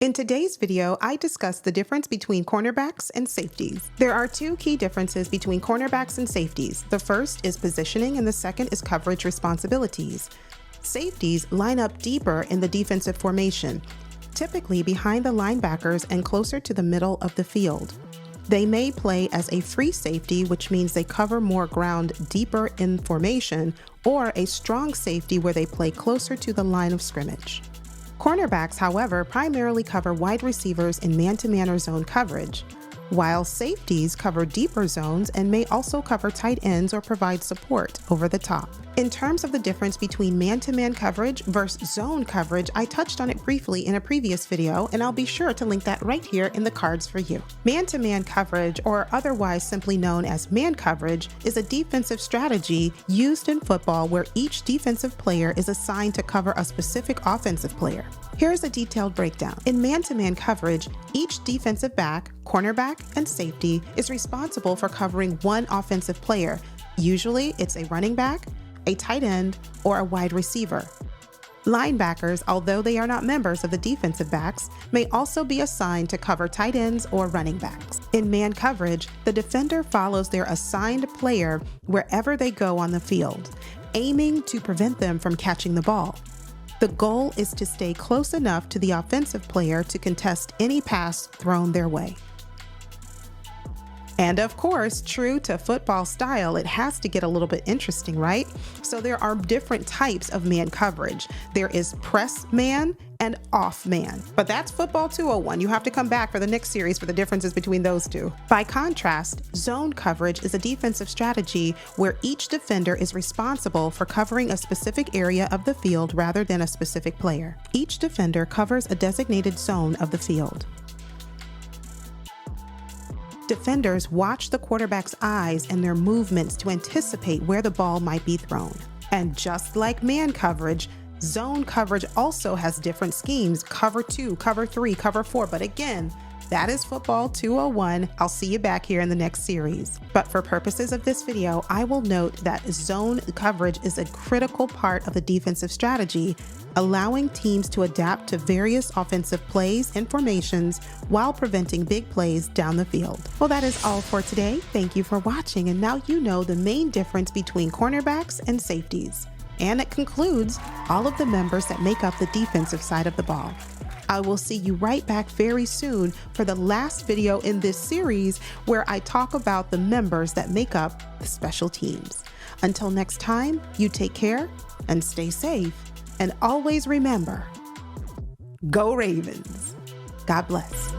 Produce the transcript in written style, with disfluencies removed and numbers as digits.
In today's video, I discuss the difference between cornerbacks and safeties. There are two key differences between cornerbacks and safeties. The first is positioning and the second is coverage responsibilities. Safeties line up deeper in the defensive formation, typically behind the linebackers and closer to the middle of the field. They may play as a free safety, which means they cover more ground deeper in formation, or a strong safety where they play closer to the line of scrimmage. Cornerbacks, however, primarily cover wide receivers in man-to-man or zone coverage, while safeties cover deeper zones and may also cover tight ends or provide support over the top. In terms of the difference between man-to-man coverage versus zone coverage, I touched on it briefly in a previous video, and I'll be sure to link that right here in the cards for you. Man-to-man coverage, or otherwise simply known as man coverage, is a defensive strategy used in football where each defensive player is assigned to cover a specific offensive player. Here's a detailed breakdown. In man-to-man coverage, each defensive back, cornerback, and safety is responsible for covering one offensive player. Usually, it's a running back, a tight end, or a wide receiver. Linebackers, although they are not members of the defensive backs, may also be assigned to cover tight ends or running backs. In man coverage, the defender follows their assigned player wherever they go on the field, aiming to prevent them from catching the ball. The goal is to stay close enough to the offensive player to contest any pass thrown their way. And of course, true to football style, it has to get a little bit interesting, right? So there are different types of man coverage. There is press man and off man. But that's football 201. You have to come back for the next series for the differences between those two. By contrast, zone coverage is a defensive strategy where each defender is responsible for covering a specific area of the field rather than a specific player. Each defender covers a designated zone of the field. Defenders watch the quarterback's eyes and their movements to anticipate where the ball might be thrown. And just like man coverage, zone coverage also has different schemes: cover 2, cover 3, cover 4. But again, that is football 201. I'll see you back here in the next series. But for purposes of this video, I will note that zone coverage is a critical part of the defensive strategy, allowing teams to adapt to various offensive plays and formations while preventing big plays down the field. Well, that is all for today. Thank you for watching, and now you know the main difference between cornerbacks and safeties. And it concludes all of the members that make up the defensive side of the ball. I will see you right back very soon for the last video in this series where I talk about the members that make up the special teams. Until next time, you take care and stay safe. And always remember, go Ravens. God bless.